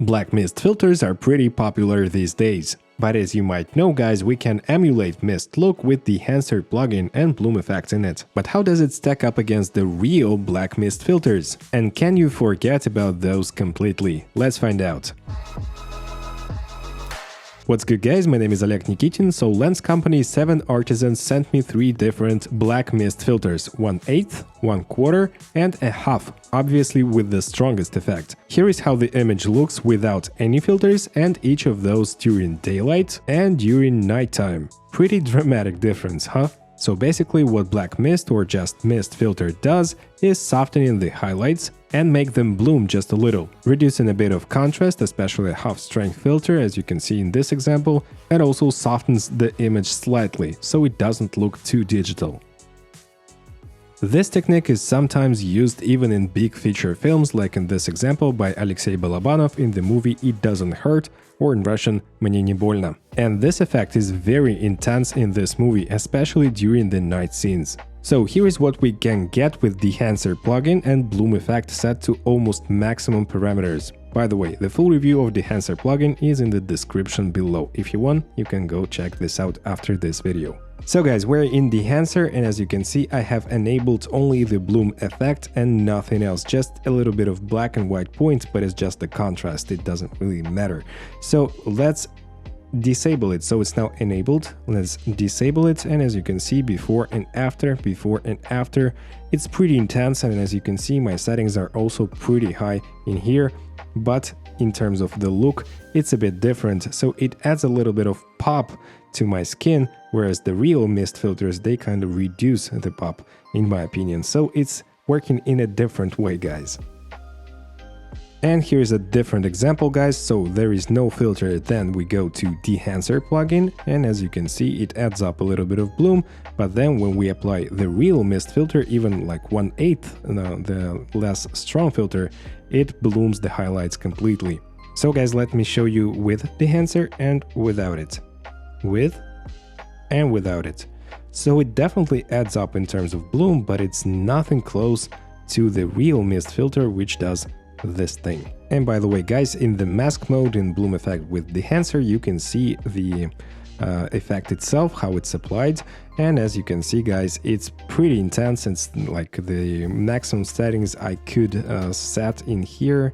Black mist filters are pretty popular these days, but as you might know guys, we can emulate mist look with the Dehancer Plug-in and Bloom Effect in it. But how does it stack up against the real black mist filters? And can you forget about those completely? Let's find out. What's good guys, my name is Oleg Nikitin. So lens company 7 Artisans sent me 3 different black mist filters, 1/8, 1/4 and a half, obviously with the strongest effect. Here is how the image looks without any filters, and each of those during daylight and during nighttime. Pretty dramatic difference, huh? So basically what black mist or just mist filter does is softening the highlights and make them bloom just a little, reducing a bit of contrast, especially a half strength filter as you can see in this example, and also softens the image slightly so it doesn't look too digital. This technique is sometimes used even in big feature films, like in this example by Alexei Balabanov in the movie It Doesn't Hurt, or in Russian Мне не больно. And this effect is very intense in this movie, especially during the night scenes. So here is what we can get with Dehancer plugin and Bloom effect set to almost maximum parameters. By the way, the full review of Dehancer plugin is in the description below. If you want, you can go check this out after this video. So guys, we're in Dehancer, and as you can see, I have enabled only the Bloom effect and nothing else, just a little bit of black and white points, but it's just the contrast, it doesn't really matter. So let's disable it. So it's now enabled. Let's disable it, and as you can see, before and after, it's pretty intense, and as you can see, my settings are also pretty high in here, but in terms of the look, it's a bit different, so it adds a little bit of pop to my skin, whereas the real mist filters, they kind of reduce the pop, in my opinion. So it's working in a different way, guys. And here's a different example, guys. So there is no filter, then we go to Dehancer plugin, and as you can see, it adds up a little bit of bloom, but then when we apply the real mist filter, even like 1/8, the less strong filter, it blooms the highlights completely. So guys, let me show you with Dehancer and without it. With and without it. So it definitely adds up in terms of bloom, but it's nothing close to the real mist filter, which does this thing. And by the way guys, in the mask mode in Bloom effect with Dehancer, you can see the effect itself, how it's applied, and as you can see guys, it's pretty intense. It's like the maximum settings I could set in here,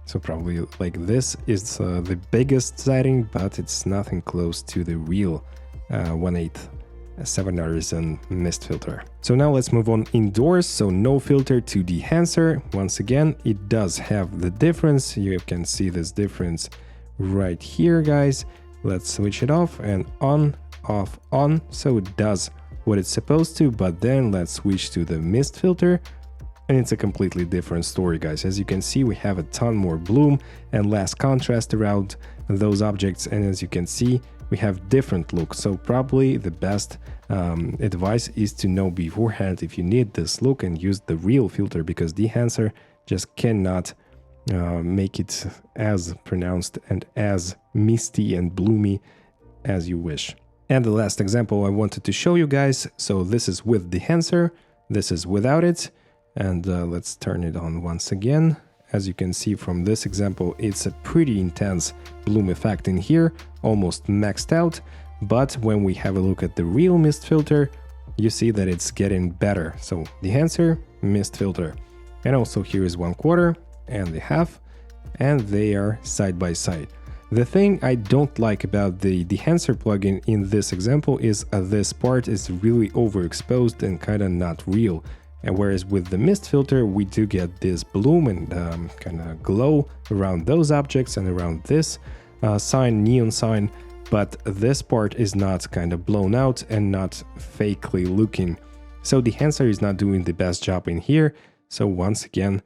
so probably like this is the biggest setting, but it's nothing close to the real 1/8 7 Artisan mist filter. So now let's move on indoors. So no filter to Dehancer. Once again, it does have the difference. You can see this difference right here, guys. Let's switch it off and on, off, on. So it does what it's supposed to, but then let's switch to the mist filter, and it's a completely different story, guys. As you can see, we have a ton more bloom and less contrast around those objects, and as you can see, we have different looks. So probably the best advice is to know beforehand if you need this look and use the real filter, because Dehancer just cannot make it as pronounced and as misty and bloomy as you wish. And the last example I wanted to show you guys, so this is with Dehancer, this is without it, and let's turn it on once again. As you can see from this example, it's a pretty intense bloom effect in here, almost maxed out, but when we have a look at the real mist filter, you see that it's getting better. So Dehancer, mist filter, and also here is 1/4 and the half, and they are side by side. The thing I don't like about the Dehancer plugin in this example is this part is really overexposed and kinda not real. And whereas with the mist filter, we do get this bloom and kind of glow around those objects and around this sign, neon sign, but this part is not kind of blown out and not fakely looking. So Dehancer is not doing the best job in here. So once again,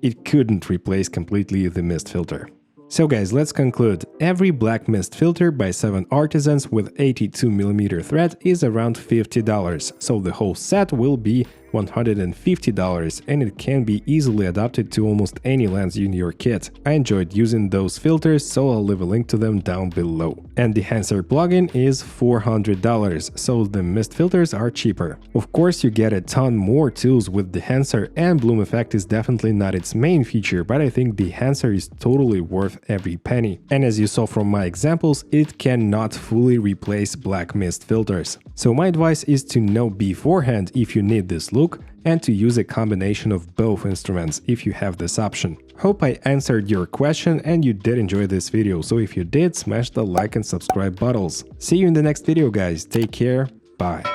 it couldn't replace completely the mist filter. So guys, let's conclude. Every black mist filter by 7 Artisans with 82mm thread is around $50, so the whole set will be $150, and it can be easily adapted to almost any lens in your kit. I enjoyed using those filters, so I'll leave a link to them down below. And the Dehancer plugin is $400, so the mist filters are cheaper. Of course, you get a ton more tools with the Dehancer, and Bloom Effect is definitely not its main feature, but I think the Dehancer is totally worth every penny. And as you saw from my examples, it cannot fully replace black mist filters. So my advice is to know beforehand if you need this look, and to use a combination of both instruments if you have this option. Hope I answered your question and you did enjoy this video, so if you did, smash the like and subscribe buttons. See you in the next video guys, take care, bye.